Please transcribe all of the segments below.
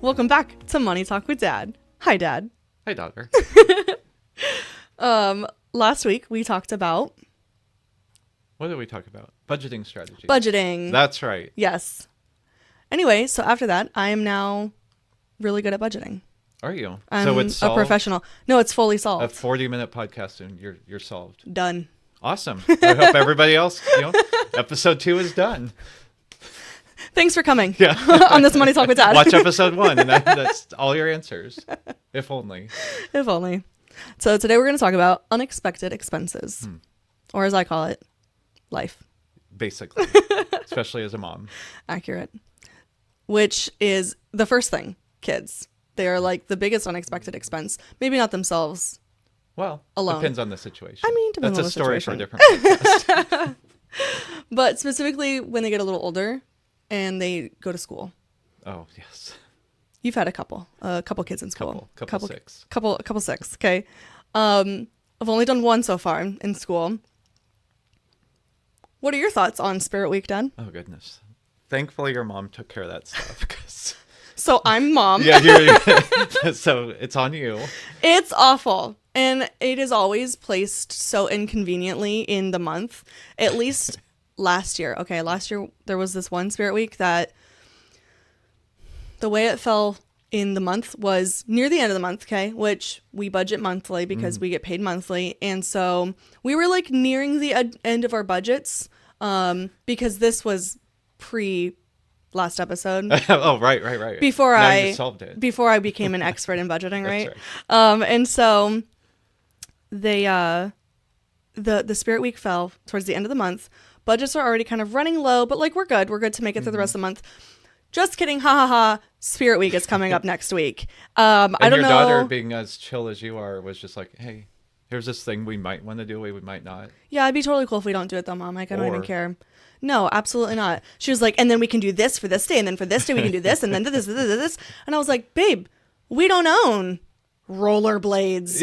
Welcome back to Money Talk with Dad. Hi, Dad. Hi, daughter. Last week we talked about What did we talk about? Budgeting strategy. budgeting. That's right. Yes. Anyway, so after that, I am now really good at budgeting. Are you? I'm So it's a solved? professional. No, it's fully A solved. 40-minute podcast and you're solved. Done. Awesome. I hope everybody else, episode 2 is done. Thanks for coming Yeah. on this Money Talk with Dad. Watch episode 1 and that's all your answers. If only. If only. So today we're going to talk about unexpected expenses, or as I call it, life. Basically. Especially as a mom. Accurate. Which is the first thing, kids. They are like the biggest unexpected expense. Maybe not themselves. Well, Alone. depends on the situation. I mean, depends that's on a the story situation. for a different podcast. But specifically when they get a little older and they go to school. Oh, yes. You've had a couple kids in school. Couple six. Couple six. Okay. I've only done one so far in school. What are your thoughts on Spirit Week, Dad? Oh, goodness. Thankfully, your mom took care of that stuff. 'Cause So I'm mom. yeah, so it's on you. It's awful. And it is always placed so inconveniently in the month. At least last year. Okay, last year there was this one Spirit Week that the way it fell in the month was near the end of the month, okay, which we budget monthly because we get paid monthly. And so we were like nearing the end of our budgets because this was pre last episode. Oh, right. Before Now I you solved it. before I became an expert in budgeting, right? That's And so they the Spirit Week fell towards the end of the month. Budgets are already kind of running low, but like we're good to make it through the rest of the month. Just kidding, ha ha ha. Spirit Week is coming up next week. I don't your know. daughter, being as chill as you are, was just like, hey, here's this thing we might want to do, we might not. Yeah, it'd be totally cool if we don't do it though, Mom. Like, I don't even Or- care. No, absolutely not. She was like, and then we can do this for this day, and then for this day we can do this, and then this. And I was like, babe, we don't own rollerblades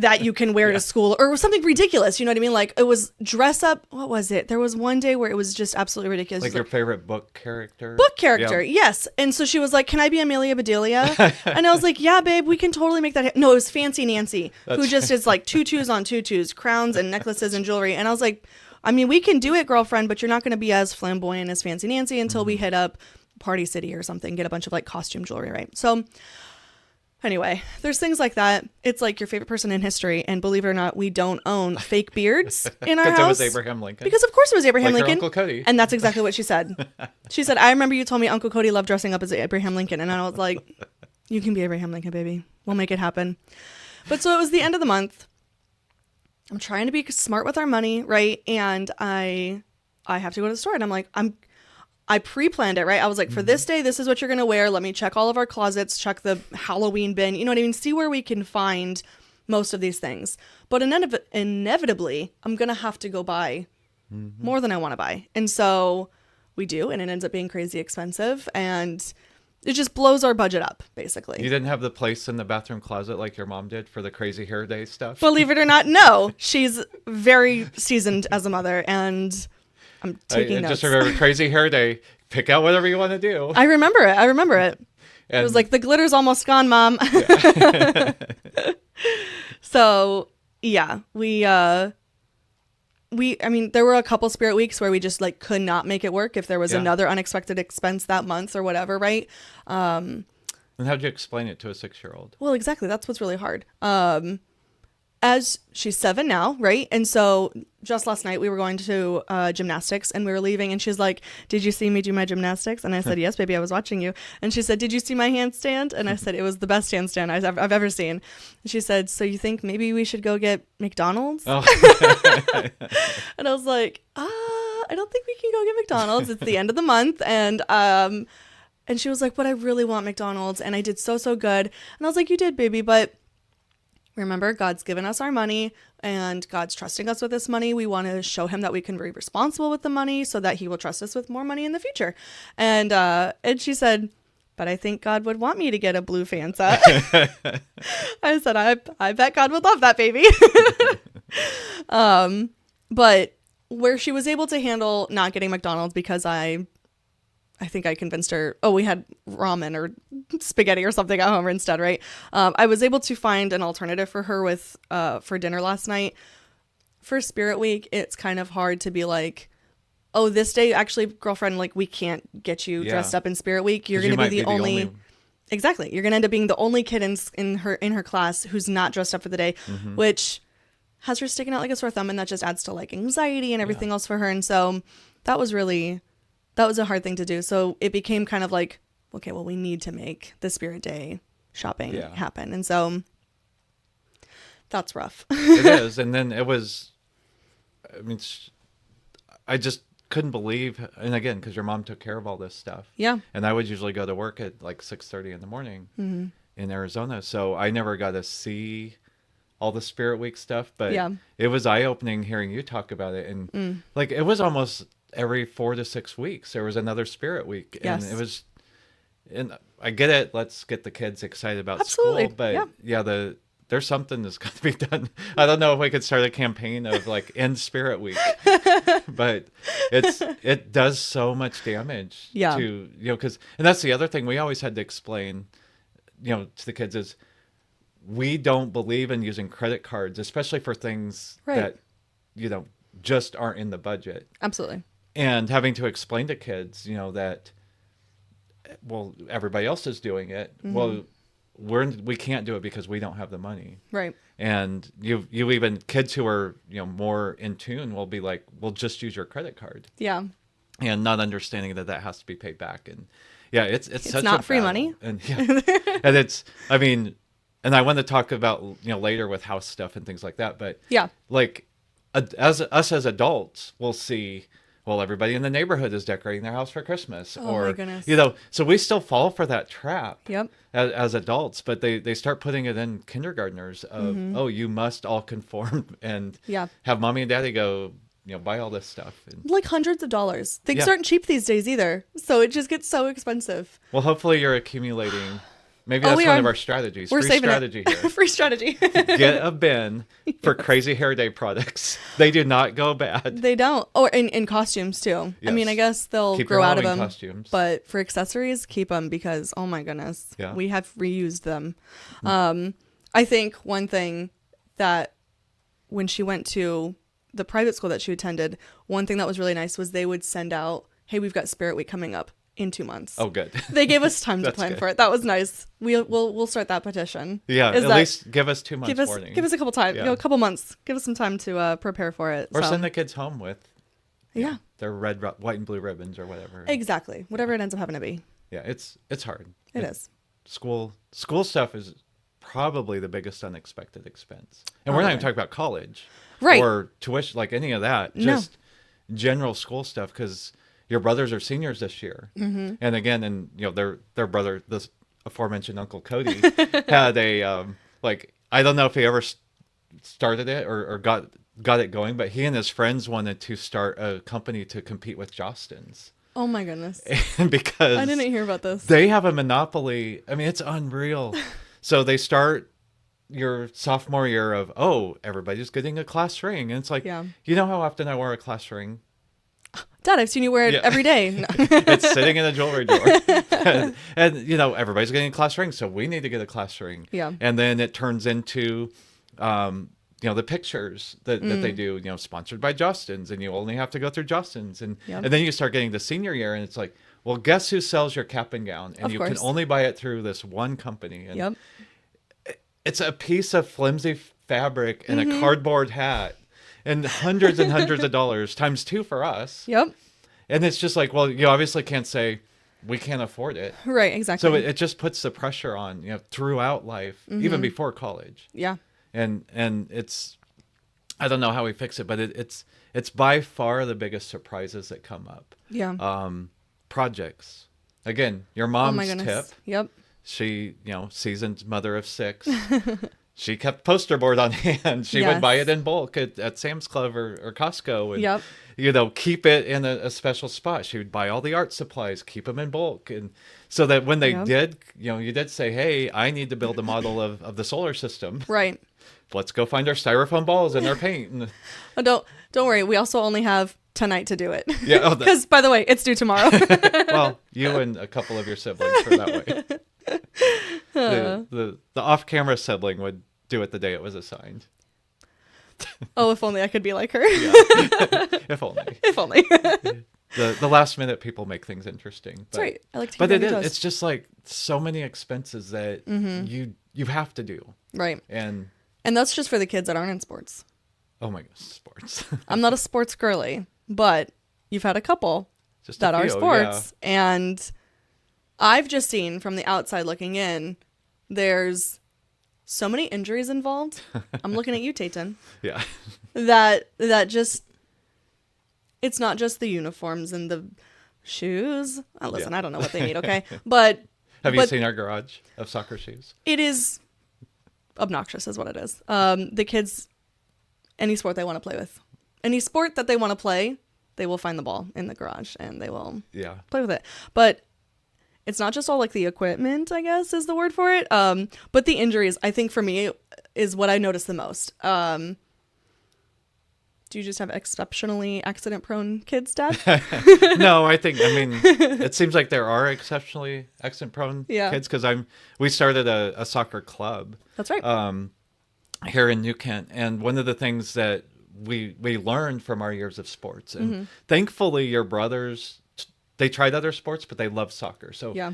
that you can wear to school or something ridiculous. You know what I mean? Like, it was dress up. What was it? There was one day where it was just absolutely ridiculous. Like She's your favorite book character? book character, Yeah. yes. And so she was like, can I be Amelia Bedelia? And I was like, yeah, babe, we can totally make that no, it was Fancy Nancy, who just is like tutus on tutus, crowns and necklaces and jewelry. And I was like, I mean, we can do it, girlfriend, but you're not going to be as flamboyant as Fancy Nancy until we hit up Party City or something, get a bunch of like costume jewelry, right? So anyway, there's things like that. It's like your favorite person in history, and believe it or not, we don't own fake beards in our Because house. it was Abraham Lincoln. Because of course it was Abraham Like your Lincoln. Uncle Cody. And that's exactly what she said. She said, I remember you told me Uncle Cody loved dressing up as Abraham Lincoln. And I was like, you can be Abraham Lincoln, baby. We'll make it happen. But so it was the end of the month. I'm trying to be smart with our money, right? And I have to go to the store. And I'm like, I pre-planned it, right? I was like, for this day, this is what you're going to wear. Let me check all of our closets, check the Halloween bin. You know what I mean? See where we can find most of these things. But inevitably, I'm going to have to go buy more than I want to buy. And so we do, and it ends up being crazy expensive. And it just blows our budget up, basically. You didn't have the place in the bathroom closet like your mom did for the crazy hair day stuff? Believe it or not, no. She's very seasoned as a mother, and I'm taking I notes. just remember crazy hair day. Pick out whatever you want to do. I remember it. And It was like, the glitter's almost gone, Mom. So, yeah, I mean, there were a couple Spirit Weeks where we just like could not make it work if there was Yeah. another unexpected expense that month or whatever, right? And how'd you explain it to a 6-year-old? Well, exactly. That's what's really hard. As she's 7 now, right? And so just last night we were going to gymnastics and we were leaving and she's like, did you see me do my gymnastics? And I said, yes, baby, I was watching you. And she said, did you see my handstand? And I said, it was the best handstand I've ever seen. And she said, so you think maybe we should go get McDonald's? Oh. And I was like, I don't think we can go get McDonald's. It's the end of the month. And she was like, but I really want McDonald's. And I did so good. And I was like, you did, baby, but remember, God's given us our money and God's trusting us with this money. We want to show him that we can be responsible with the money so that he will trust us with more money in the future. And she said, but I think God would want me to get a blue Fanta. I said, I bet God would love that, baby. But where she was able to handle not getting McDonald's because I I think I convinced her, oh, we had ramen or spaghetti or something at home instead, right? I was able to find an alternative for her with for dinner last night. For Spirit Week, it's kind of hard to be like, oh, this day, actually, girlfriend, like, we can't get you dressed up in Spirit Week. You're 'Cause going to might be the only... Exactly. You're going to end up being the only kid in her class who's not dressed up for the day, which has her sticking out like a sore thumb, and that just adds to like anxiety and everything else for her. And so that was a hard thing to do. So it became kind of like, okay, well, we need to make the Spirit Day shopping happen. And so that's rough. It is. And then it was, I mean, I just couldn't believe, and again, because your mom took care of all this stuff. Yeah. And I would usually go to work at like 6:30 in the morning in Arizona. So I never got to see all the Spirit Week stuff, but it was eye-opening hearing you talk about it. And like, it was almost every 4 to 6 weeks, there was another Spirit Week. And it was, and I get it. Let's get the kids excited about school, but there's something that's got to be done. I don't know if we could start a campaign of like end Spirit Week, but it does so much damage to, because, and that's the other thing we always had to explain, to the kids is we don't believe in using credit cards, especially for things that, just aren't in the budget. Absolutely. And having to explain to kids, that, well, everybody else is doing it. Well, we can't do it because we don't have the money. Right. And you even kids who are, more in tune will be like, well, just use your credit card. Yeah. And not understanding that has to be paid back. And it's such not a free battle. money. And and it's, I mean, and I want to talk about, later with house stuff and things like that. But like as adults, we'll see, well, everybody in the neighborhood is decorating their house for Christmas. My goodness. So we still fall for that trap as adults, but they start putting it in kindergartners of, oh, you must all conform and have mommy and daddy go, buy all this stuff. And, like hundreds of dollars. Things aren't cheap these days either. So it just gets so expensive. Well, hopefully you're accumulating. Maybe that's one of our strategies. We're saving strategy it. Here. Free strategy. Get a bin for Crazy Hair Day products. They do not go bad. They don't. Or in costumes too. Yes. I mean, I guess they'll keep grow out of Halloween them. Costumes. But for accessories, keep them because, oh my goodness, we have reused them. I think one thing that when she went to the private school that she attended, one thing that was really nice was they would send out, hey, we've got Spirit Week coming up in 2 months. Oh, good. They gave us time to plan good. for it. That was nice. We'll start that petition. Yeah, at least give us 2 months warning. Give us a couple time, a couple months. Give us some time to prepare for it. Or send the kids home with their red, white, and blue ribbons or whatever. Exactly. Whatever it ends up having to be. Yeah, it's hard. It is. School stuff is probably the biggest unexpected expense. And we're not even talking about college. Right. Or tuition, like any of that. Just general school stuff, because your brothers are seniors this year. And again, their brother, this aforementioned Uncle Cody, had a, I don't know if he ever started it or got it going, but he and his friends wanted to start a company to compete with Jostens. Oh my goodness. Because I didn't hear about this. They have a monopoly. I mean, it's unreal. So they start your sophomore year of, oh, everybody's getting a class ring. And it's like, you know how often I wear a class ring? Dad, I've seen you wear it every day. No. It's sitting in a jewelry drawer. and everybody's getting a class ring, so we need to get a class ring. Yeah. And then it turns into, the pictures that they do, sponsored by Jostens, and you only have to go through Jostens. And then you start getting to senior year, and it's like, well, guess who sells your cap and gown? And you can only buy it through this one company. And it's a piece of flimsy fabric and a cardboard hat. And hundreds and hundreds of dollars times 2 for us. Yep. And it's just like, well, you obviously can't say we can't afford it. Right, exactly. So it just puts the pressure on, throughout life, even before college. Yeah. And it's, I don't know how we fix it, but it's by far the biggest surprises that come up. Yeah. Projects. Again, your mom's tip. Yep. She, seasoned mother of 6. She kept poster board on hand. She would buy it in bulk at Sam's Club or Costco and, keep it in a special spot. She would buy all the art supplies, keep them in bulk. And so that when they did, you did say, hey, I need to build a model of the solar system. Right. Let's go find our styrofoam balls and our paint. Oh, don't worry. We also only have tonight to do it. Yeah. Because, by the way, it's due tomorrow. Well, you and a couple of your siblings are that way. The off-camera sibling would do it the day it was assigned. Oh, if only I could be like her. Yeah. If only. If only. The last minute people make things interesting. That's right. I like to. But it's just like so many expenses that you have to do. Right. And that's just for the kids that aren't in sports. Oh my gosh, sports. I'm not a sports girly, but you've had a couple that are sports. Yeah. And I've just seen from the outside looking in, there's so many injuries involved. I'm looking at you, Tayton. Yeah. That just, it's not just the uniforms and the shoes. Oh, listen, I don't know what they need, okay? But have you seen our garage of soccer shoes? It is obnoxious is what it is. The kids, any sport they want to play with. Any sport that they want to play, they will find the ball in the garage and they will play with it. But it's not just all like the equipment, I guess is the word for it. But the injuries, I think for me, is what I notice the most. Do you just have exceptionally accident-prone kids, Dad? No, I mean, it seems like there are exceptionally accident-prone kids because we started a soccer club. That's right. Here in New Kent, and one of the things that we learned from our years of sports, and thankfully your brothers, they tried other sports, but they love soccer. So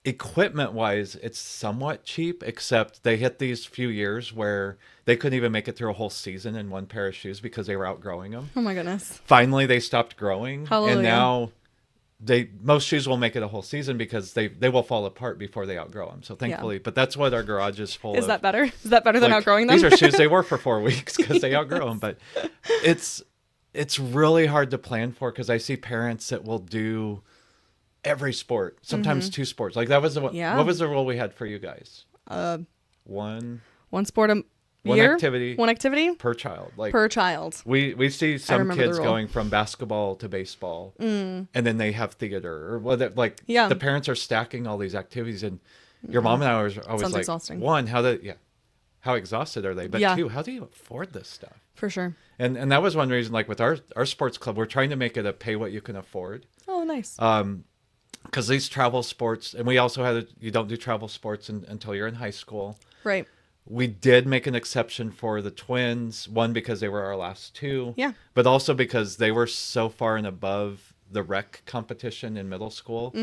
equipment wise, it's somewhat cheap, except they hit these few years where they couldn't even make it through a whole season in one pair of shoes because they were outgrowing them. Oh my goodness. Finally, they stopped growing. Hallelujah. And now most shoes will make it a whole season because they will fall apart before they outgrow them. So thankfully, but that's what our garage is full of. Is that better? Is that better than outgrowing them? These are shoes they wore for 4 weeks because they outgrow them. But it's really hard to plan for because I see parents that will do every sport, sometimes two sports. Like that was the what was the rule we had for you guys? One sport a year? One activity per child. Like per child. We see some kids going from basketball to baseball, and then they have theater or whatever. Like the parents are stacking all these activities, and your mom and I are always sounds like, exhausting. One, how exhausted are they? But two, how do you afford this stuff? For sure. And that was one reason. Like with our sports club, we're trying to make it a pay what you can afford. Oh, nice. Because these travel sports, and we also you don't do travel sports until you're in high school. Right. We did make an exception for the twins, one, because they were our last two. Yeah. But also because they were so far and above the rec competition in middle school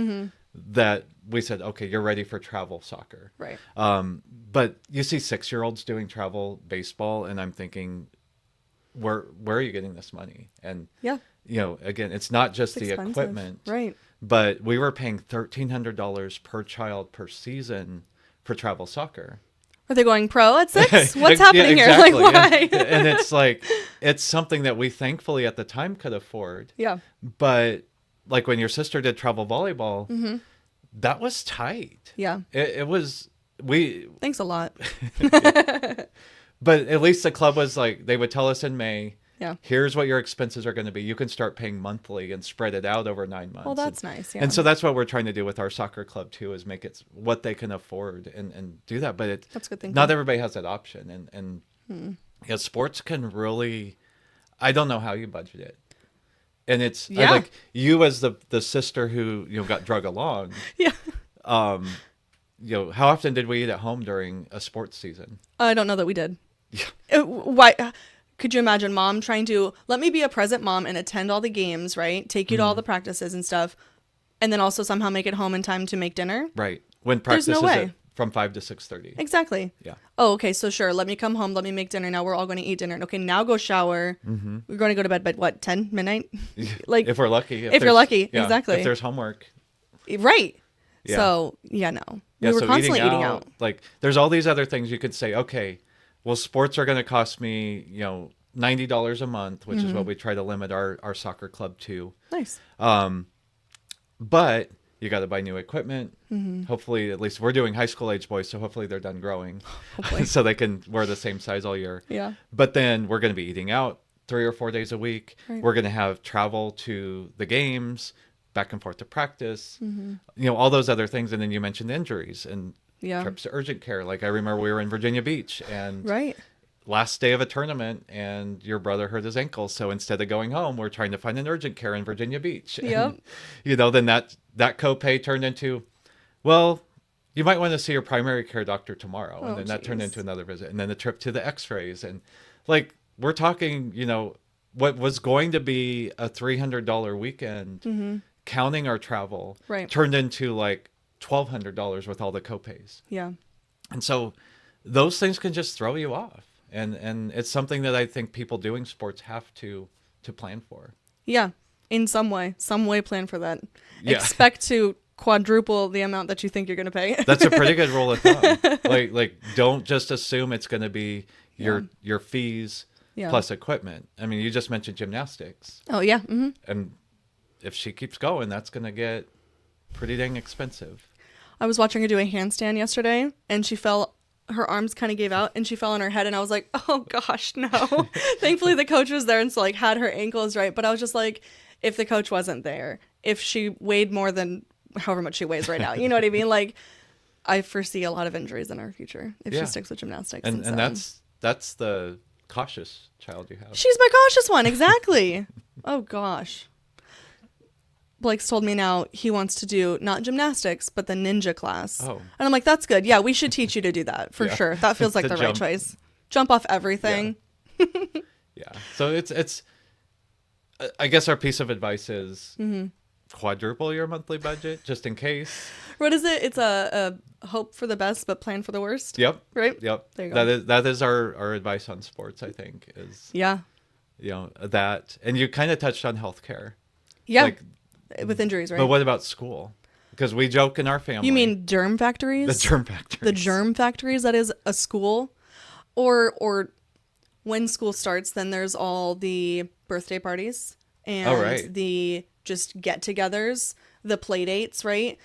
that we said, okay, you're ready for travel soccer. Right. But you see 6-year-olds doing travel baseball, and I'm thinking, where are you getting this money? And, again, it's not just the equipment. Right. But we were paying $1,300 per child per season for travel soccer. Are they going pro at 6? What's happening here? Like, why? And it's like, it's something that we thankfully at the time could afford. Yeah. But like when your sister did travel volleyball, that was tight. Yeah. It was, Thanks a lot. But at least the club was like, they would tell us in May, here's what your expenses are going to be. You can start paying monthly and spread it out over 9 months. Well, that's nice. Yeah. And so that's what we're trying to do with our soccer club too, is make it what they can afford and do that. But that's good thinking. Not everybody has that option. And sports can really, I don't know how you budget it. And it's like you as the sister who, got drug along. Yeah. How often did we eat at home during a sports season? I don't know that we did. Yeah. Why? Could you imagine mom trying to let me be a present mom and attend all the games, right? Take you to all the practices and stuff, and then also somehow make it home in time to make dinner? Right. When practice is from 5 to 6:30. Exactly. Yeah. Oh, okay. So sure. Let me come home. Let me make dinner. Now we're all going to eat dinner. Okay. Now go shower. We're going to go to bed by what? 10 midnight? Like if we're lucky. If you're lucky. Yeah, exactly. If there's homework. Right. Yeah. So no. Yeah, we were constantly eating out. Like there's all these other things you could say. Okay, well, sports are going to cost me, $90 a month, which is what we try to limit our soccer club to. Nice. But you got to buy new equipment. Hopefully, at least we're doing high school age boys, so hopefully they're done growing, so they can wear the same size all year. Yeah. But then we're going to be eating out 3 or 4 days a week. Right. We're going to have travel to the games, back and forth to practice, all those other things. And then you mentioned injuries and trips to urgent care. Like I remember we were in Virginia Beach and last day of a tournament and your brother hurt his ankle. So instead of going home, we're trying to find an urgent care in Virginia Beach. Yep. And, then that copay turned into, well, you might want to see your primary care doctor tomorrow. And then that turned into another visit. And then the trip to the x-rays. And like, we're talking, what was going to be a $300 weekend, counting our travel, turned into like $1,200 with all the copays. Yeah. And so those things can just throw you off. And it's something that I think people doing sports have to plan for. Yeah. In some way plan for that. Yeah. Expect to quadruple the amount that you think you're going to pay. That's a pretty good rule of thumb. Like don't just assume it's going to be your fees plus equipment. I mean, you just mentioned gymnastics. Oh yeah. Mm-hmm. And if she keeps going, that's going to get pretty dang expensive. I was watching her do a handstand yesterday, and her arms kind of gave out, and she fell on her head, and I was like, oh gosh, no. Thankfully the coach was there, and so like had her ankles right, but I was just like, if the coach wasn't there, if she weighed more than however much she weighs right now, you know what I mean? Like, I foresee a lot of injuries in our future if she sticks with gymnastics. And that's the cautious child you have. She's my cautious one, exactly. Oh gosh. Blake's told me now he wants to do not gymnastics, but the ninja class. Oh. And I'm like, that's good. Yeah, we should teach you to do that for sure. That feels like the right choice. Jump off everything. Yeah. So it's I guess our piece of advice is quadruple your monthly budget just in case. What is it? It's a hope for the best, but plan for the worst. Yep. Right? Yep. There you go. That is our advice on sports, I think, is that. And you kind of touched on healthcare. Yeah. Like, with injuries, right? But what about school? Because we joke in our family. You mean germ factories? The germ factories. The germ factories, that is a school. Or when school starts, then there's all the birthday parties and the just get-togethers, the play dates, right?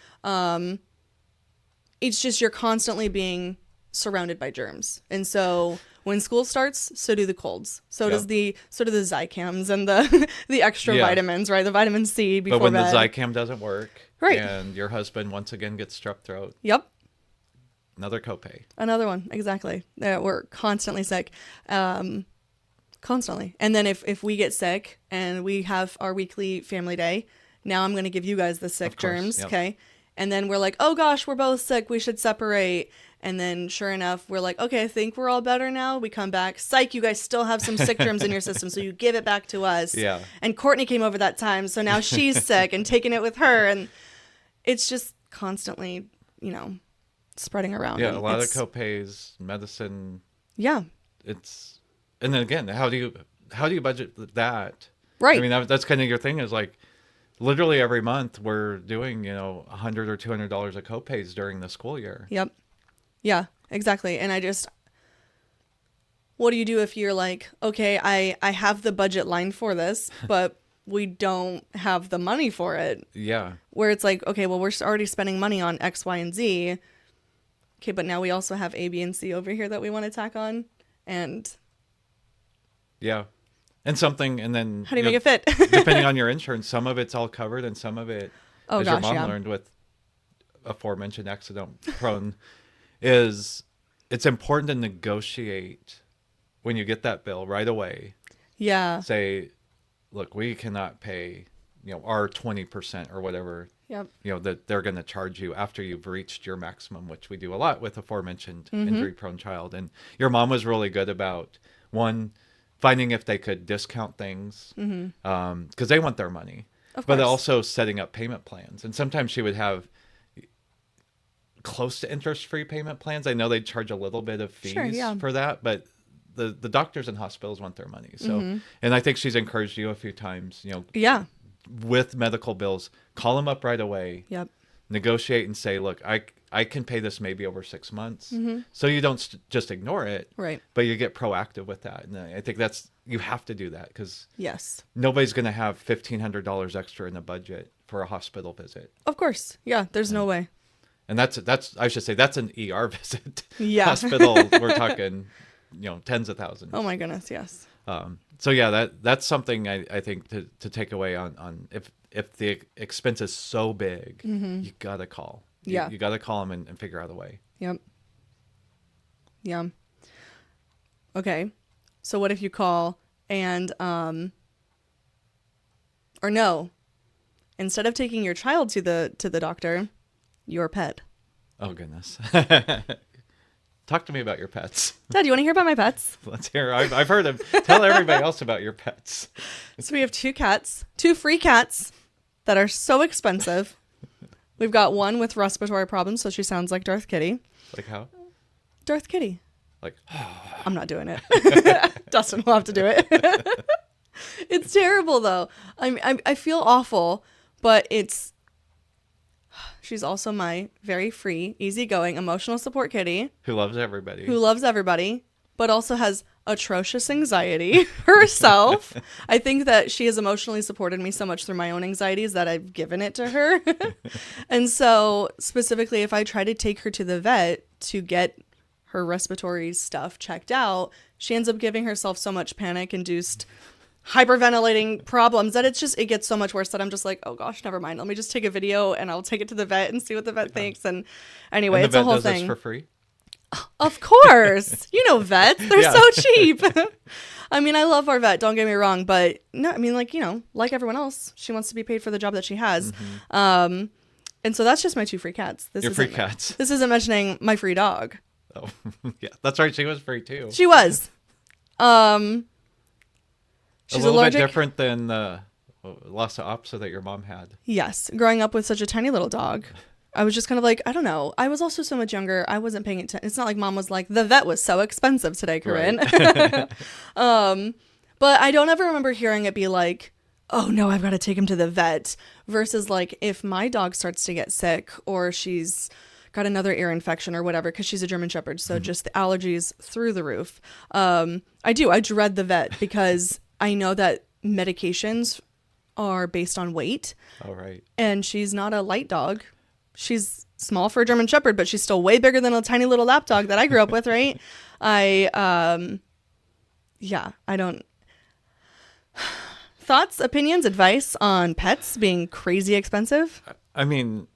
It's just you're constantly being surrounded by germs. And so when school starts, so do the colds. So do the Zicams and the extra vitamins, right? The vitamin C before bed. But when the Zicam doesn't work, and your husband once again gets strep throat. Yep. Another copay. Another one, exactly. We're constantly sick. Constantly. And then if we get sick and we have our weekly family day, now I'm going to give you guys the sick germs, okay? And then we're like, oh gosh, we're both sick. We should separate. And then sure enough, we're like, okay, I think we're all better now. We come back. Psych, you guys still have some sick germs in your system. So you give it back to us. Yeah. And Courtney came over that time. So now she's sick and taking it with her. And it's just constantly, spreading around. Yeah, a lot of copays, medicine. Yeah. And then again, how do you budget that? Right. I mean, that's kind of your thing is like, literally every month we're doing, $100 or $200 of copays during the school year. Yep. Yeah, exactly. And what do you do if you're like, okay, I have the budget line for this, but we don't have the money for it. Yeah. Where it's like, okay, well, we're already spending money on X, Y, and Z. Okay, but now we also have A, B, and C over here that we want to tack on. And yeah. And then how do you make it fit? Depending on your insurance, some of it's all covered and some of it, your mom learned with aforementioned accident prone, is it's important to negotiate when you get that bill right away. Yeah. Say, look, we cannot pay, our 20% or whatever, that they're going to charge you after you've reached your maximum, which we do a lot with aforementioned injury prone child. And your mom was really good about finding if they could discount things because they want their money, but also setting up payment plans. And sometimes she would have close to interest-free payment plans. I know they charge a little bit of fees for that, but the doctors and hospitals want their money. So, and I think she's encouraged you a few times, with medical bills, call them up right away. Yep. Negotiate and say, look, I can pay this maybe over 6 months. So you don't just ignore it, right? But you get proactive with that. And I think you have to do that because yes, nobody's going to have $1,500 extra in the budget for a hospital visit. Of course. Yeah. There's no way. And that's I should say that's an ER visit. Yeah. Hospital, we're talking, tens of thousands. Oh my goodness. Yes. So yeah, that's something I think to take away on if the expense is so big, you gotta call. You gotta call them and figure out a way. Yep. Yeah. Okay. So what if you call and, or no, instead of taking your child to the doctor, your pet. Oh, goodness. Talk to me about your pets. Dad, you want to hear about my pets? Let's hear. I've heard them. Tell everybody else about your pets. So we have 2 cats, 2 free cats that are so expensive. We've got one with respiratory problems, so she sounds like Darth Kitty. Like how? Darth Kitty. Like, I'm not doing it. Dustin will have to do it. It's terrible, though. I feel awful, but she's also my very free, easygoing, emotional support kitty. who loves everybody. Who loves everybody, but also has atrocious anxiety herself. I think that she has emotionally supported me so much through my own anxieties that I've given it to her. And so specifically, if I try to take her to the vet to get her respiratory stuff checked out, she ends up giving herself so much panic-induced hyperventilating problems that it gets so much worse that I'm just like, oh gosh, never mind. Let me just take a video and I'll take it to the vet and see what the vet thinks. And anyway, and the it's a whole vet does thing. this for free? Of course. You know vets. They're so cheap. I mean, I love our vet, don't get me wrong, but no, I mean, like, you know, like everyone else, she wants to be paid for the job that she has. Mm-hmm. And so that's just my 2 free cats. Your free cats. This isn't mentioning my free dog. Oh, yeah. That's right. She was free too. She was. She's a little allergic. bit different than the Lhasa Apso that your mom had. Yes. Growing up with such a tiny little dog, I was just kind of like, I don't know. I was also so much younger. I wasn't paying attention. It's not like mom was like, the vet was so expensive today, Corinne. Right. But I don't ever remember hearing it be like, oh no, I've got to take him to the vet, versus like if my dog starts to get sick or she's got another ear infection or whatever, because she's a German Shepherd. So just the allergies through the roof. I dread the vet because I know that medications are based on weight. Oh, right. And she's not a light dog. She's small for a German Shepherd, but she's still way bigger than a tiny little lap dog that I grew up with, right? I don't... Thoughts, opinions, advice on pets being crazy expensive? I mean...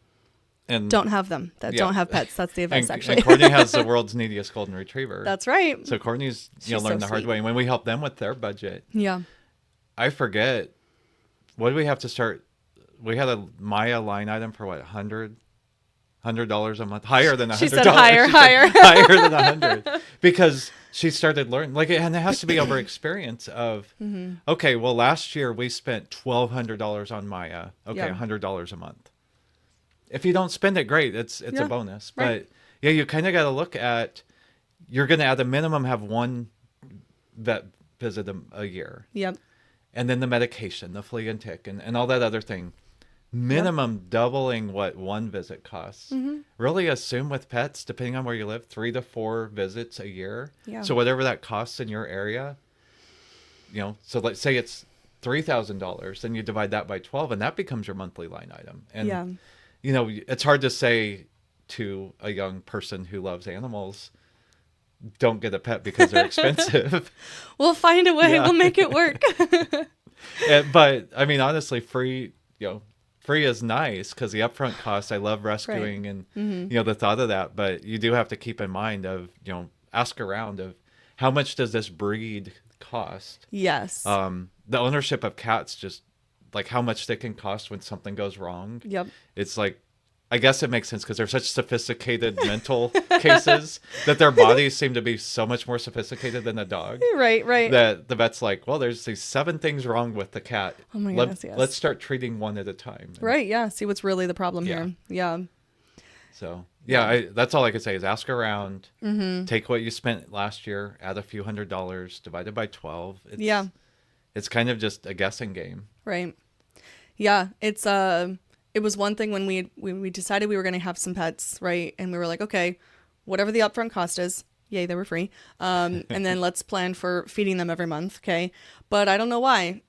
And don't have them. Don't have pets. That's the advice, actually. And Courtney has the world's neediest golden retriever. That's right. So Courtney's learned the hard way. And when we help them with their budget, I forget, what do we have to start? We had a Maya line item for what, $100 a month, higher than $100. She said higher. Higher than 100, because she started learning. And it has to be over experience of, okay, well, last year we spent $1,200 on Maya. Okay, $100 a month. If you don't spend it, great. It's a bonus. Right. But you kind of got to look at, you're going to at a minimum have one vet visit a year. Yep. And then the medication, the flea and tick, and all that other thing. Minimum doubling what one visit costs. Really assume with pets, depending on where you live, 3 to 4 visits a year. Yeah. So whatever that costs in your area, so let's say it's $3,000, then you divide that by 12, and that becomes your monthly line item. And it's hard to say to a young person who loves animals, don't get a pet because they're expensive. We'll find a way. We'll make it work. But I mean, honestly, free is nice because the upfront costs, I love rescuing and, the thought of that. But you do have to keep in mind of, ask around of how much does this breed cost? Yes. The ownership of cats, just like how much they can cost when something goes wrong. Yep. It's like, I guess it makes sense because they're such sophisticated mental cases that their bodies seem to be so much more sophisticated than a dog. Right. That the vet's like, well, there's these 7 things wrong with the cat. Oh my goodness, yes. Let's start treating one at a time. Right, yeah. See what's really the problem here. Yeah. So, that's all I could say is ask around, take what you spent last year, add a few $100s, divide it by 12. It's kind of just a guessing game. Right. Yeah, it was one thing when we decided we were going to have some pets, right? And we were like, okay, whatever the upfront cost is, yay, they were free. And then let's plan for feeding them every month, okay? But I don't know why.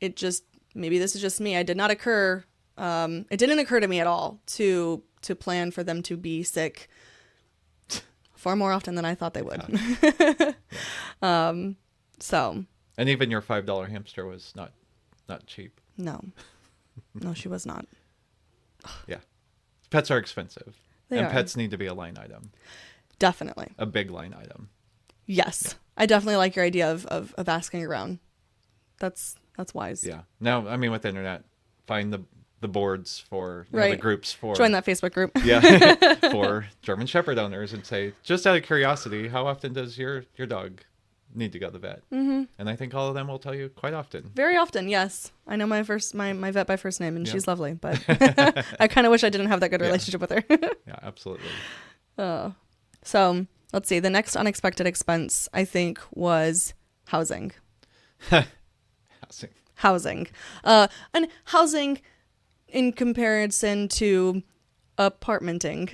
Maybe this is just me. It didn't occur to me at all to plan for them to be sick far more often than I thought they would. So. And even your $5 hamster was not cheap. No, she was not. Yeah. Pets are expensive. They are. Pets need to be a line item. Definitely. A big line item. Yes. I definitely like your idea of asking around. That's wise. Yeah. Now, I mean, with the internet, find the boards for the groups for join that Facebook group. Yeah, for German Shepherd owners, and say, just out of curiosity, how often does your dog need to go to the vet? Mm-hmm. And I think all of them will tell you quite often. Very often, yes. I know my vet by first name, and she's lovely, but I kind of wish I didn't have that good relationship with her. Yeah, absolutely. So let's see. The next unexpected expense, I think, was housing. Housing. And housing in comparison to apartmenting.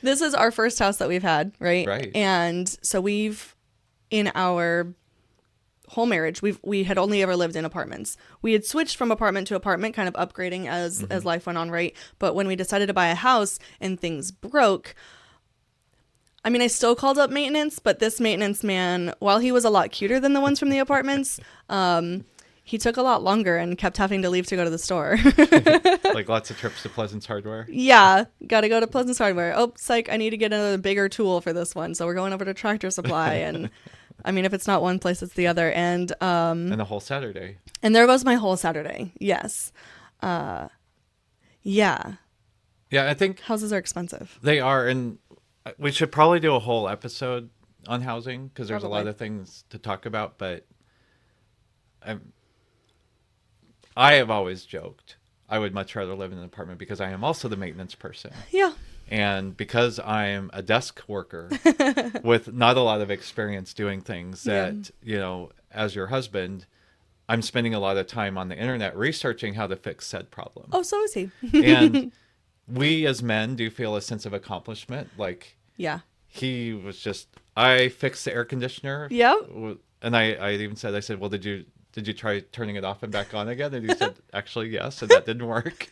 This is our first house that we've had, right? Right. And so in our whole marriage, we had only ever lived in apartments. We had switched from apartment to apartment, kind of upgrading as life went on, right? But when we decided to buy a house and things broke, I mean, I still called up maintenance, but this maintenance man, while he was a lot cuter than the ones from the apartments, he took a lot longer and kept having to leave to go to the store. Like lots of trips to Pleasance Hardware. Yeah, got to go to Pleasance Hardware. Oh, psych, I need to get another bigger tool for this one. So we're going over to Tractor Supply. And I mean, if it's not one place, it's the other. And the whole Saturday. And there goes my whole Saturday. Yes. Yeah. Yeah, I think houses are expensive. They are. And we should probably do a whole episode on housing because there's a lot of things to talk about. But I have always joked I would much rather live in an apartment because I am also the maintenance person. Yeah. And because I'm a desk worker with not a lot of experience doing things that, as your husband, I'm spending a lot of time on the internet researching how to fix said problem. Oh, so is he. And we as men do feel a sense of accomplishment. Like, he was just, I fixed the air conditioner. Yeah. And I even said, well, did you try turning it off and back on again? And he said, actually, yes. And that didn't work.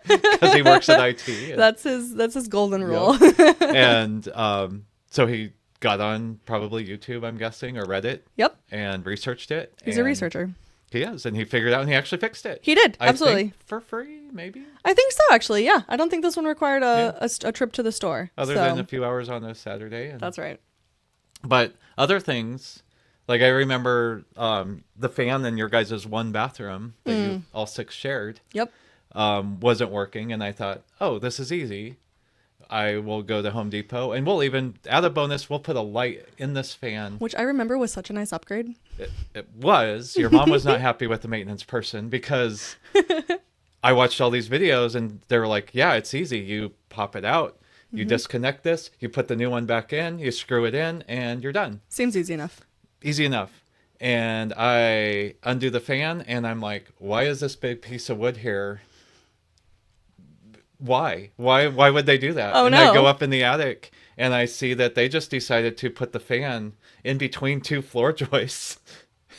Because he works at IT. And, that's his golden rule. Yep. And so he got on probably YouTube, I'm guessing, or Reddit. Yep. And researched it. He's a researcher. He is. And he figured out and he actually fixed it. He did. Absolutely. I think for free, maybe? I think so, actually. Yeah. I don't think this one required a trip to the store. Other than a few hours on a Saturday. And, that's right. But other things... Like I remember the fan in your guys' one bathroom that you all six shared. Yep. Wasn't working, and I thought, oh, this is easy. I will go to Home Depot, and we'll even add a bonus. We'll put a light in this fan, which I remember was such a nice upgrade. It was. Your mom was not happy with the maintenance person because I watched all these videos, and they were like, yeah, it's easy. You pop it out. You disconnect this. You put the new one back in. You screw it in, and you're done. Seems easy enough. Easy enough. And I undo the fan and I'm like, why is this big piece of wood here? Why would they do that? Oh, and no. I go up in the attic and I see that they just decided to put the fan in between two floor joists.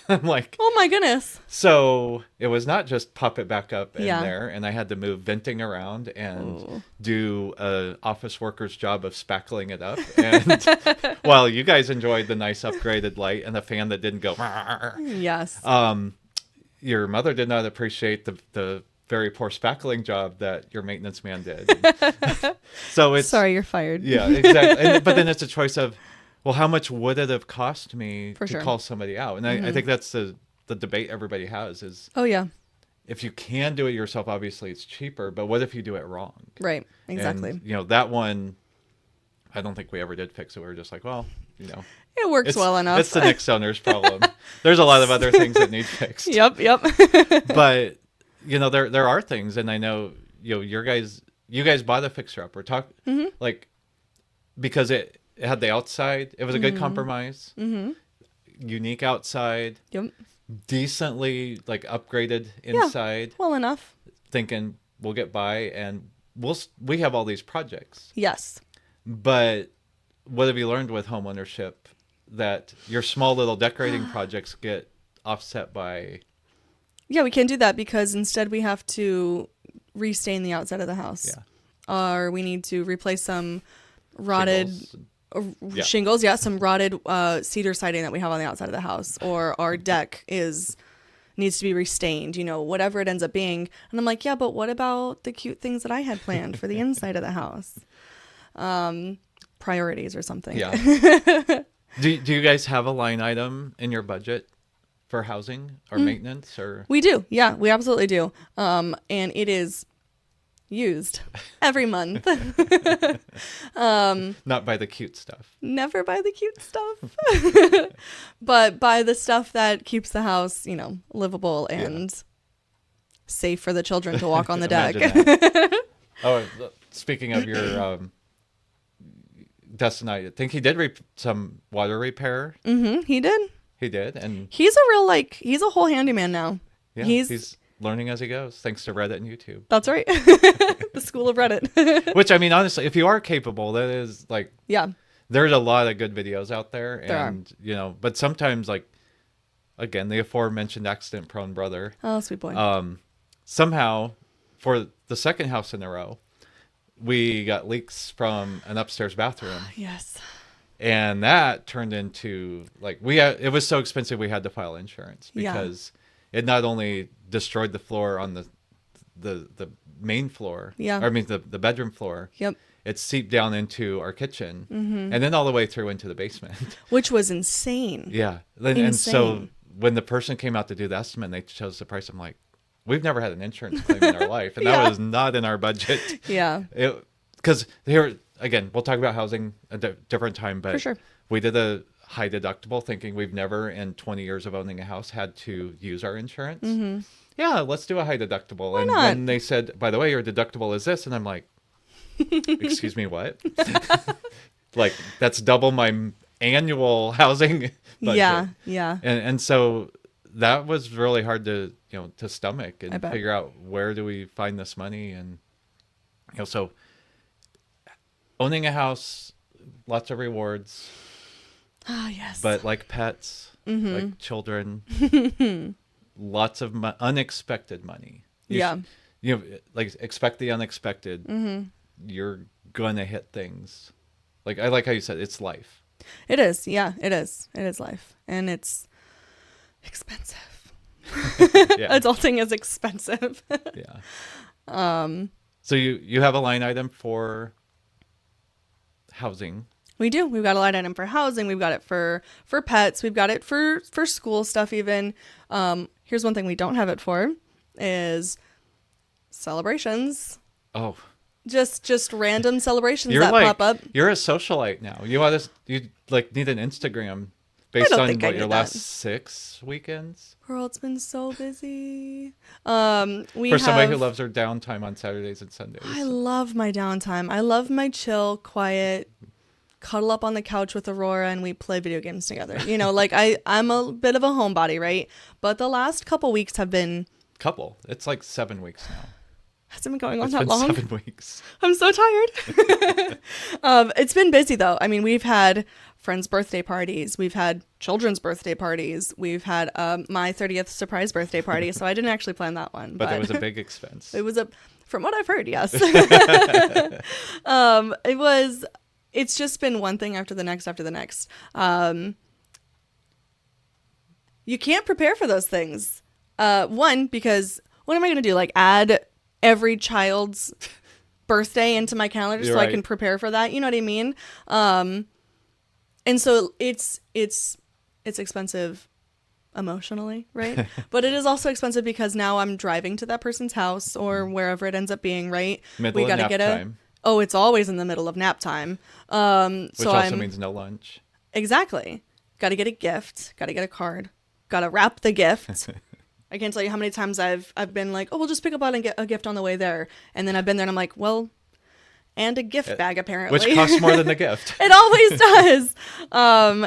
I'm like, oh my goodness. So it was not just pop it back up in there, and I had to move venting around and do a office worker's job of spackling it up. And while you guys enjoyed the nice upgraded light and the fan that didn't go, yes, your mother did not appreciate the very poor spackling job that your maintenance man did. So it's sorry, you're fired. Yeah, exactly. But then it's a choice of, well, how much would it have cost me to call somebody out? And I think that's the debate everybody has is, oh, yeah. If you can do it yourself, obviously it's cheaper. But what if you do it wrong? Right, exactly. And, that one, I don't think we ever did fix it. We were just like, well, it works well enough. It's the next owner's problem. There's a lot of other things that need fixed. Yep. But, there are things. And I know, you guys bought a fixer-upper. Like, because it had the outside. It was a good compromise. Unique outside. Yep. Decently upgraded inside. Yeah, well enough. Thinking we'll get by, and we have all these projects. Yes. But what have you learned with home ownership? That your small little decorating projects get offset by. Yeah, we can't do that because instead we have to restain the outside of the house. Yeah. Or we need to replace some rotted shingles, some rotted cedar siding that we have on the outside of the house, or our deck needs to be restained, whatever it ends up being. And I'm like, yeah, but what about the cute things that I had planned for the inside of the house? Priorities or something. Yeah. Do you guys have a line item in your budget for housing or maintenance or? We do. Yeah, we absolutely do. And it is used every month. Not by the cute stuff. Never buy the cute stuff, but buy the stuff that keeps the house, livable and safe for the children to walk on the deck. Oh, speaking of your Dustin, I think he did some water repair. He did. He did, and he's a whole handyman now. Yeah, he's learning as he goes, thanks to Reddit and YouTube. That's right. The school of Reddit. Which, I mean, honestly, if you are capable, that is like, yeah, there's a lot of good videos out there, and are. But sometimes, like, again, the aforementioned accident-prone brother. Oh, sweet boy. Somehow, for the second house in a row, we got leaks from an upstairs bathroom. Yes. And that turned into it was so expensive we had to file insurance because it not only destroyed the floor on the main floor, the bedroom floor. Yep. It seeped down into our kitchen and then all the way through into the basement, which was insane. Yeah, and so when the person came out to do the estimate, and they chose the price. I'm like, we've never had an insurance claim in our life, and that was not in our budget. Yeah, because here. Again, we'll talk about housing a different time, but for sure. We did a high deductible thinking we've never in 20 years of owning a house had to use our insurance. Yeah, let's do a high deductible. Why and not? When they said, by the way, your deductible is this, and I'm like, excuse me, what? Like, that's double my annual housing budget. Yeah. And so that was really hard to stomach and figure out where do we find this money. And so owning a house, lots of rewards. Ah, yes. But like pets, like children, lots of unexpected money. Expect the unexpected. You're gonna hit things. I like how you said it's life. It is. Yeah, it is. It is life, and it's expensive. Adulting is expensive. Yeah. So you have a line item for housing. We do. We've got a line item for housing. We've got it for pets. We've got it for school stuff even. Here's one thing we don't have it for is celebrations. Oh. Just random celebrations that pop up. You're a socialite now. You need an Instagram based on your last 6 weekends? Girl, it's been so busy. Somebody who loves her downtime on Saturdays and Sundays. I love my downtime. I love my chill, quiet, cuddle up on the couch with Aurora and we play video games together. I'm a bit of a homebody, right? But the last couple weeks have been... It's like 7 weeks now. Has it been going on that long? 7 weeks. I'm so tired. It's been busy though. I mean, we've had friends' birthday parties. We've had children's birthday parties. We've had my 30th surprise birthday party. So I didn't actually plan that one. But it was a big expense. From what I've heard, yes. It's just been one thing after the next after the next. You can't prepare for those things. One, because what am I going to do? Add every child's birthday into my calendar so I can prepare for that. You know what I mean? And so it's expensive emotionally, right? But it is also expensive because now I'm driving to that person's house or wherever it ends up being, right? We got to get time. Oh, it's always in the middle of nap time. Which also means no lunch. Exactly. Got to get a gift. Got to get a card. Got to wrap the gift. I can't tell you how many times I've been like, oh, we'll just pick up and get a gift on the way there. And then I've been there and I'm like, well, and a gift bag apparently. Which costs more than the gift. It always does.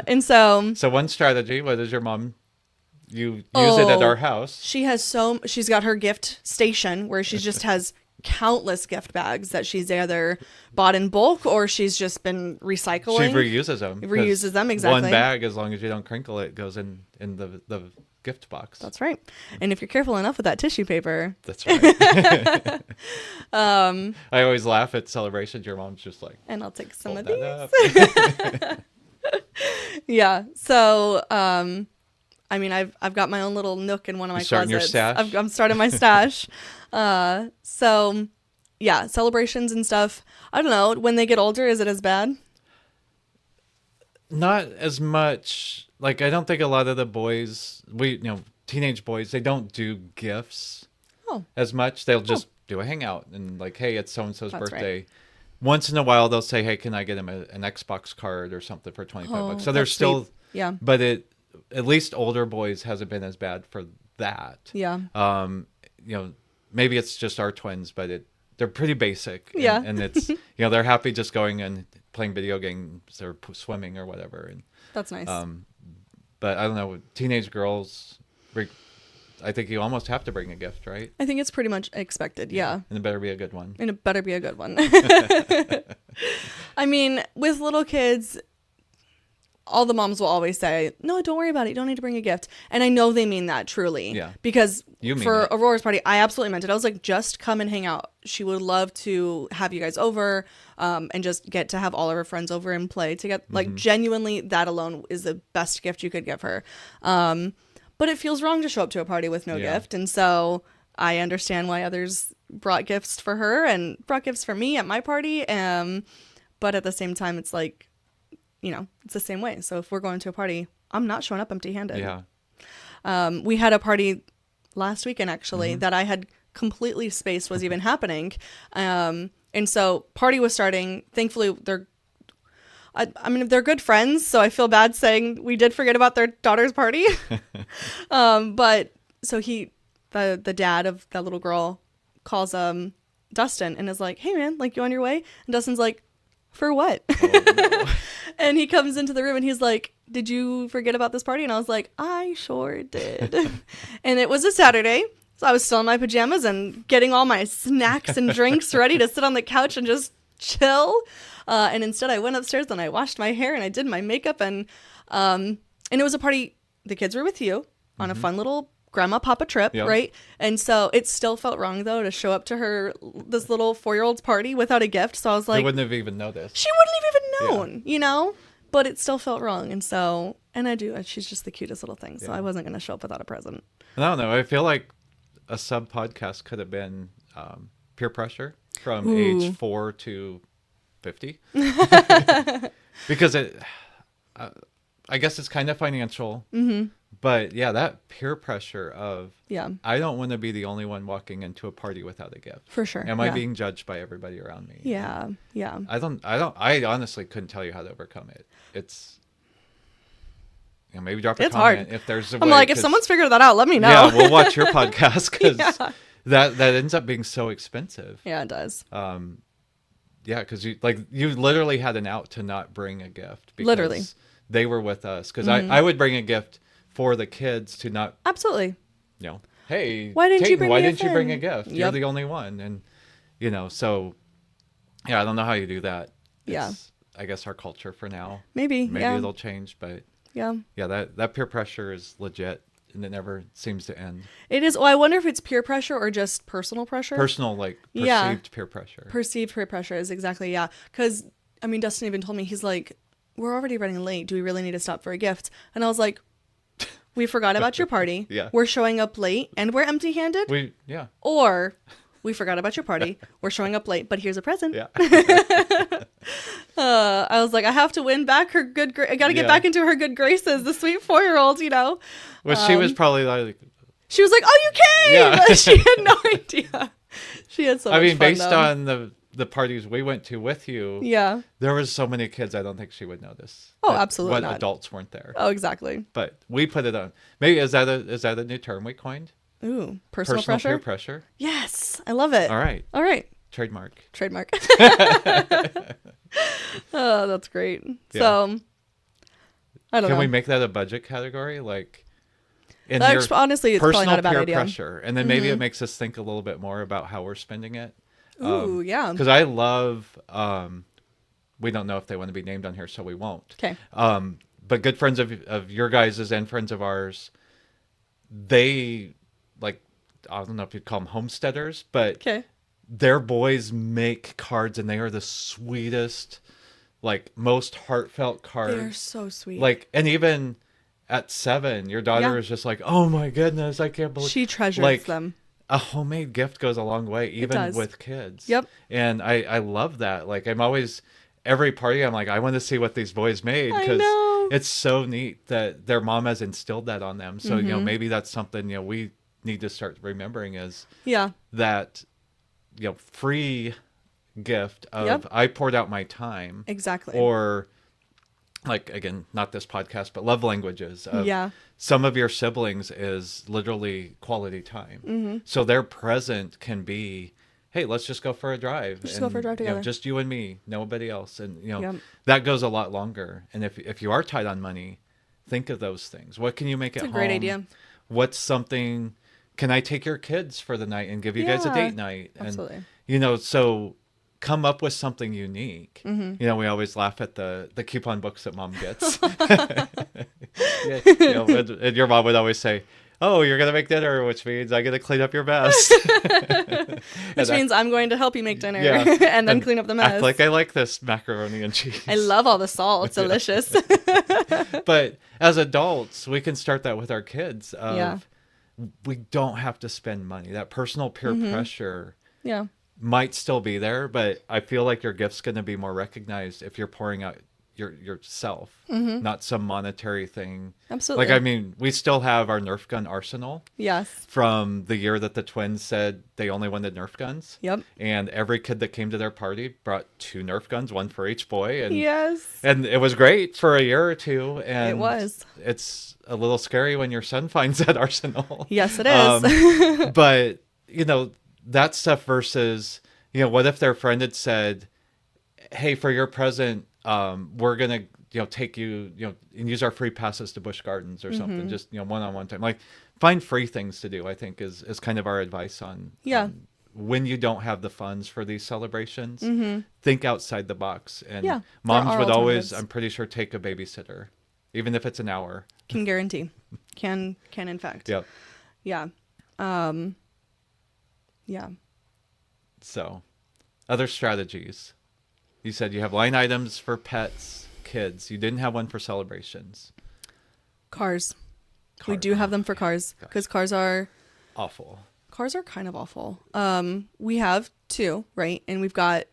And so. So one strategy, what does your mom, you use it at our house. She's got her gift station where she just has countless gift bags that she's either bought in bulk or she's just been recycling. She reuses them. Exactly. One bag, as long as you don't crinkle it, goes in the gift box. That's right. And if you're careful enough with that tissue paper. That's right. I always laugh at celebrations. Your mom's just like, and I'll take some of these. Yeah. So, I mean, I've got my own little nook in one of my closets. Your stash? I'm starting my stash. So yeah, celebrations and stuff. I don't know. When they get older, is it as bad? Not as much. Like, I don't think a lot of the boys, teenage boys, they don't do gifts as much. They'll just do a hangout and like, hey, it's so-and-so's birthday. Right. Once in a while, they'll say, hey, can I get him an Xbox card or something for $25? So they're still, sweet. Yeah. But at least older boys hasn't been as bad for that. Yeah. Maybe it's just our twins, but they're pretty basic. Yeah. And it's, they're happy just going and playing video games or swimming or whatever. And that's nice. But I don't know, teenage girls, I think you almost have to bring a gift, right? I think it's pretty much expected, yeah. And it better be a good one. I mean, with little kids, all the moms will always say, no, don't worry about it. You don't need to bring a gift. And I know they mean that truly. Yeah. Because for Aurora's party, I absolutely meant it. I was like, just come and hang out. She would love to have you guys over and just get to have all of her friends over and play together. Like, genuinely, that alone is the best gift you could give her. But it feels wrong to show up to a party with no gift. And so I understand why others brought gifts for her and brought gifts for me at my party. But at the same time, it's like, it's the same way. So if we're going to a party, I'm not showing up empty-handed. Yeah. We had a party last weekend, actually, that I had completely spaced was even happening. And so party was starting. Thankfully, they're good friends, so I feel bad saying we did forget about their daughter's party. But so the dad of that little girl calls Dustin and is like, hey man, like, you on your way? And Dustin's like, for what? Oh, no. And he comes into the room and he's like, did you forget about this party? And I was like, I sure did. And it was a Saturday. So I was still in my pajamas and getting all my snacks and drinks ready to sit on the couch and just chill. And instead I went upstairs and I washed my hair and I did my makeup and it was a party. The kids were with you on a fun little grandma papa trip, right? And so it still felt wrong though to show up to this little 4-year-old's party without a gift. So I was like, they wouldn't have even noticed. She wouldn't have even known, but it still felt wrong. And so, she's just the cutest little thing. So I wasn't going to show up without a present. I don't know. I feel like a sub podcast could have been peer pressure from age 4 to 50. Because I guess it's kind of financial. But yeah, that peer pressure of, I don't want to be the only one walking into a party without a gift. For sure. Am I being judged by everybody around me? Yeah. Yeah. I honestly couldn't tell you how to overcome it. It's, maybe drop a comment hard. if there's a I'm way. Like, if someone's figured that out, let me know. Yeah, we'll watch your podcast because that ends up being so expensive. Yeah, it does. Yeah, because you literally had an out to not bring a gift. Because literally. They were with us. Because I would bring a gift for the kids to not. Absolutely. Hey, why didn't you bring a gift? You're the only one. And, so, yeah, I don't know how you do that. It's, I guess our culture for now. Maybe it'll change, but yeah, that peer pressure is legit. And it never seems to end. It is. Well, I wonder if it's peer pressure or just personal pressure. Personal, perceived peer pressure. Perceived peer pressure is exactly, because, Dustin even told me, he's like, we're already running late. Do we really need to stop for a gift? And I was like, we forgot about your party. We're showing up late and we're empty-handed. Or we forgot about your party. We're showing up late, but here's a present. Yeah. I was like, I have to win back her good I got to get back into her good graces, the sweet 4-year-old, Well, she was probably like... She was like, oh, you came! Yeah. But she had no idea. She had so much fun, based on the parties we went to with you, there was so many kids I don't think she would notice. Oh, absolutely not. Adults weren't there. Oh, exactly. But we put it on. Maybe is that a new term we coined? Ooh, personal peer pressure. Yes, I love it. All right. Trademark. Oh, that's great. Yeah. So, I don't know. Can we make that a budget category? Honestly, it's probably not a bad idea. Pressure, and then maybe it makes us think a little bit more about how we're spending it. Ooh, yeah. Because I love. We don't know if they want to be named on here, so we won't. Okay. But good friends of your guys's and friends of ours, they I don't know if you'd call them homesteaders, but their boys make cards and they are the sweetest, most heartfelt cards. They're so sweet. And even at 7, your daughter is just like, oh my goodness, I can't believe. She treasures them. A homemade gift goes a long way, even with kids. Yep. And I love that. I'm always, every party, I'm like, I want to see what these boys made, because it's so neat that their mom has instilled that on them. So, maybe that's something, we need to start remembering is that, free gift of I poured out my time. Exactly. Or like, again, not this podcast, but love languages of some of your siblings is literally quality time. So their present can be, hey, let's just go for a drive. Go for a drive together. Just you and me, nobody else. And, that goes a lot longer. And if you are tight on money, think of those things. What can you make at home? It's a great idea. What's something, can I take your kids for the night and give you guys a date night? Absolutely. And, so come up with something unique. We always laugh at the coupon books that mom gets. And your mom would always say, oh, you're going to make dinner, which means I get to clean up your mess. Which means I'm going to help you make dinner and then clean up the mess. Act like I like this macaroni and cheese. I love all the salt. It's delicious. But as adults, we can start that with our kids. We don't have to spend money. That personal peer pressure might still be there, but I feel like your gift's going to be more recognized if you're pouring out yourself, not some monetary thing. Absolutely. Like, I mean, we still have our Nerf gun arsenal. Yes. From the year that the twins said they only wanted Nerf guns. Yep. And every kid that came to their party brought 2 Nerf guns, one for each boy. And yes. And it was great for a year or two. And it was. It's a little scary when your son finds that arsenal. Yes, it is. But, that stuff versus, what if their friend had said, hey, for your present, we're going to, take you, and use our free passes to Busch Gardens or something, just, one-on-one time. Like, find free things to do, I think, is kind of our advice on when you don't have the funds for these celebrations, think outside the box. And moms would always, I'm pretty sure, take a babysitter, even if it's an hour. Can guarantee. Can in fact. Yep. Yeah. Yeah. So, other strategies. You said you have line items for pets, kids. You didn't have one for celebrations. Cars. We do have them for cars because cars are awful. Cars are kind of awful. We have 2, right? And we've got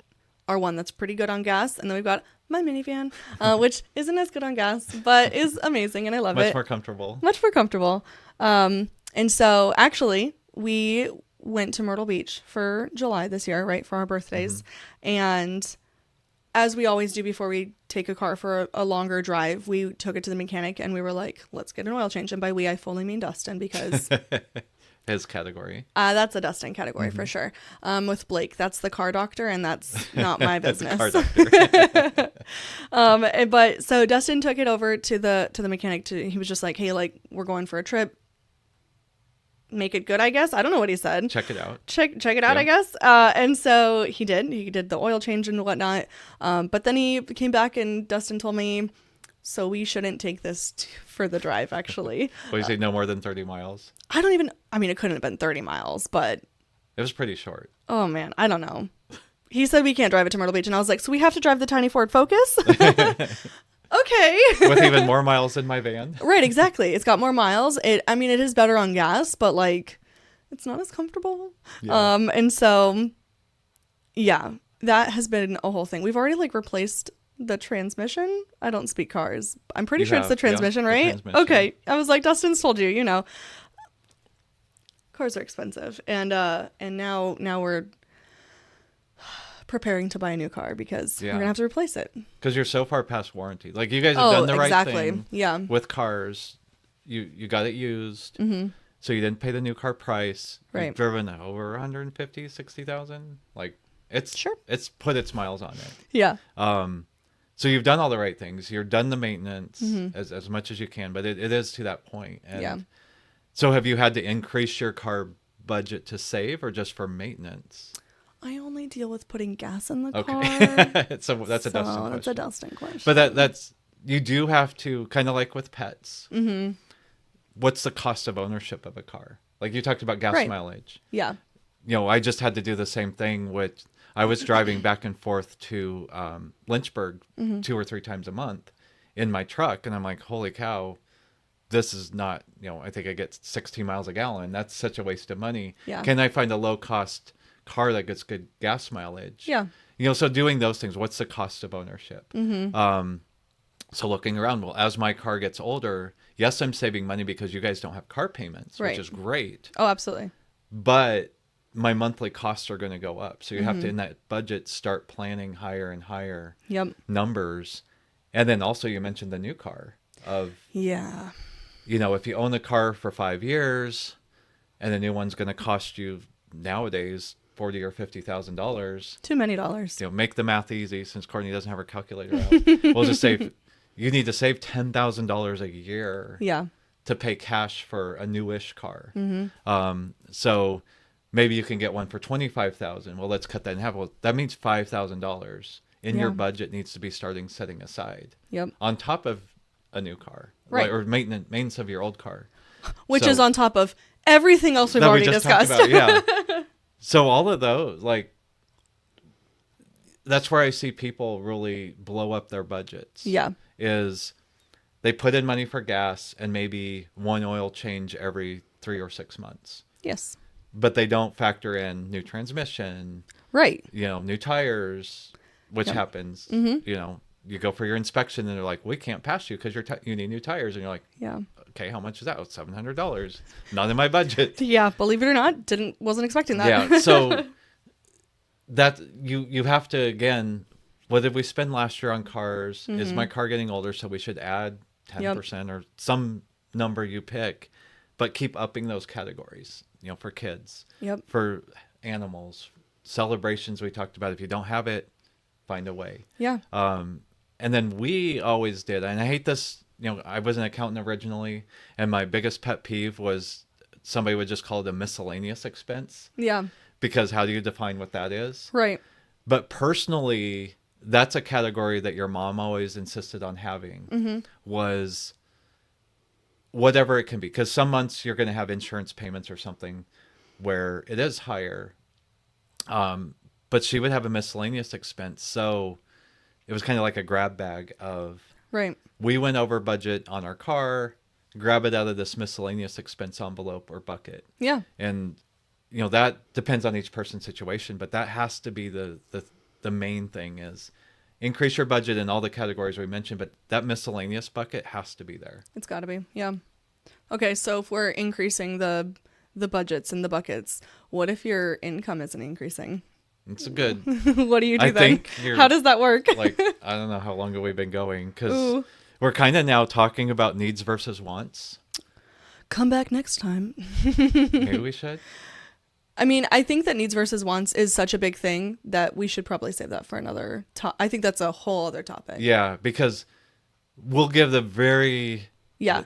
our one that's pretty good on gas, and then we've got my minivan, which isn't as good on gas, but is amazing, and I love it. Much more comfortable. Much more comfortable. And so, actually, we went to Myrtle Beach for July this year, right, for our birthdays. And as we always do before we take a car for a longer drive, we took it to the mechanic and we were like, let's get an oil change. And by we, I fully mean Dustin, because his category. That's a Dustin category for sure. With Blake, that's the car doctor, and that's not my business. Car doctor. But so Dustin took it over to the mechanic. He was just like, hey, like, we're going for a trip. Make it good, I guess. I don't know what he said. Check it out. Check it out, I guess. And so he did. He did the oil change and whatnot. But then he came back and Dustin told me, so we shouldn't take this for the drive, actually. Well, you say no more than 30 miles? I mean, it couldn't have been 30 miles, but... It was pretty short. Oh, man. I don't know. He said we can't drive it to Myrtle Beach. And I was like, so we have to drive the tiny Ford Focus? Okay. With even more miles than my van. Right, exactly. It's got more miles. It is better on gas, but like it's not as comfortable. Yeah. And so yeah, that has been a whole thing. We've already like replaced the transmission. I don't speak cars. I'm pretty sure it's the transmission, right? The transmission. Okay. I was like, Dustin's told you, cars are expensive. And now we're preparing to buy a new car because we're gonna have to replace it because you're so far past warranty. Like, you guys have done the right thing. With cars, you got it used, so you didn't pay the new car price. Right. You've driven over 150, 60,000. Like, it's put its miles on it. Yeah. So you've done all the right things. You're done the maintenance as much as you can, but it is to that point. And so have you had to increase your car budget to save or just for maintenance? I only deal with putting gas in the car. So that's a Dustin question. That's a Dustin question. But that's you do have to, kind of like with pets. What's the cost of ownership of a car? Like, you talked about gas mileage. Yeah. I just had to do the same thing with, I was driving back and forth to Lynchburg 2 or 3 times a month in my truck. And I'm like, holy cow, this is not, I think I get 16 miles a gallon. That's such a waste of money. Yeah. Can I find a low cost car that gets good gas mileage. Yeah. So doing those things, what's the cost of ownership? So looking around, well, as my car gets older, yes, I'm saving money because you guys don't have car payments, which is great. Oh, absolutely. But my monthly costs are going to go up. So you have to, in that budget, start planning higher and higher numbers. And then also you mentioned the new car of, if you own a car for 5 years and the new one's going to cost you nowadays $40,000 or $50,000. Too many dollars. Make the math easy since Courtney doesn't have her calculator out. We'll just say you need to save $10,000 a year to pay cash for a newish car. So maybe you can get one for $25,000. Well, let's cut that in half. Well, that means $5,000 in your budget needs to be setting aside. On top of a new car, or maintenance of your old car, which is on top of everything else we've already discussed. So all of those, that's where I see people really blow up their budgets. Is they put in money for gas and maybe one oil change every 3 or 6 months. Yes. But they don't factor in new transmission. Right. New tires, which happens. You go for your inspection and they're like, we can't pass you because you need new tires. And you're like, okay, how much is that? Oh, $700. Not in my budget. Believe it or not, wasn't expecting that. So that you have to, again, what did we spend last year on cars? Is my car getting older? So we should add 10% or some number you pick, but keep upping those categories, for kids, for animals, celebrations we talked about. If you don't have it, find a way. And then we always did, and I hate this, I was an accountant originally, and my biggest pet peeve was somebody would just call it a miscellaneous expense. Because how do you define what that is? Right. But personally, that's a category that your mom always insisted on having, was whatever it can be. Because some months you're going to have insurance payments or something where it is higher. But she would have a miscellaneous expense. So it was kind of like a grab bag of, we went over budget on our car, grab it out of this miscellaneous expense envelope or bucket. And, that depends on each person's situation, but that has to be the main thing is increase your budget in all the categories we mentioned, but that miscellaneous bucket has to be there. It's got to be. Okay. So if we're increasing the budgets and the buckets, what if your income isn't increasing? It's good. What do you do then? How does that work? I don't know how long have we been going, because we're kind of now talking about needs versus wants. Come back next time. Maybe we should. I mean, I think that needs versus wants is such a big thing that we should probably save that for another I think that's a whole other topic. Yeah, because we'll give the very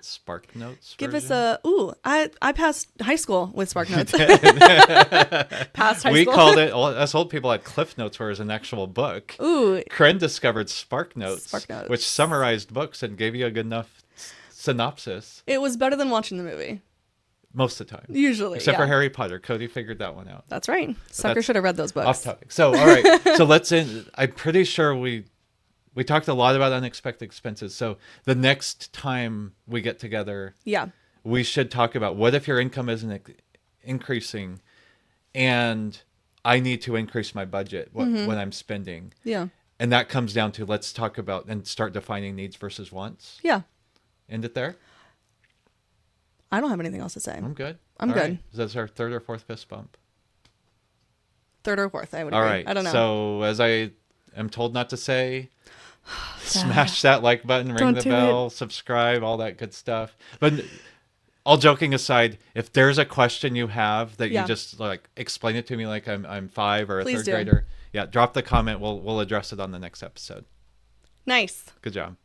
Spark Notes Give version. us I passed high school with Spark Notes. Passed high we school. called it, us old people had Cliff Notes, where it was an actual book. Kren discovered Spark Notes, which summarized books and gave you a good enough synopsis. It was better than watching the movie. Most of the time. Usually, except for Harry Potter. Cody figured that one out. That's right. Sucker should have read those books. Off topic. So, all right. So let's I'm pretty sure we talked a lot about unexpected expenses. So the next time we get together, we should talk about, what if your income isn't increasing and I need to increase my budget when I'm spending. And that comes down to, let's talk about and start defining needs versus wants. End it there? I don't have anything else to say. I'm good. I'm good. Right. That's our third or fourth fist bump. Third or fourth, I would agree. All right. I don't know. So as I am told not to say, smash that like button, ring the bell, subscribe, all that good stuff. But all joking aside, if there's a question you have that you just explain it to me like I'm 5 or a third grader, drop the comment. We'll address it on the next episode. Nice. Good job.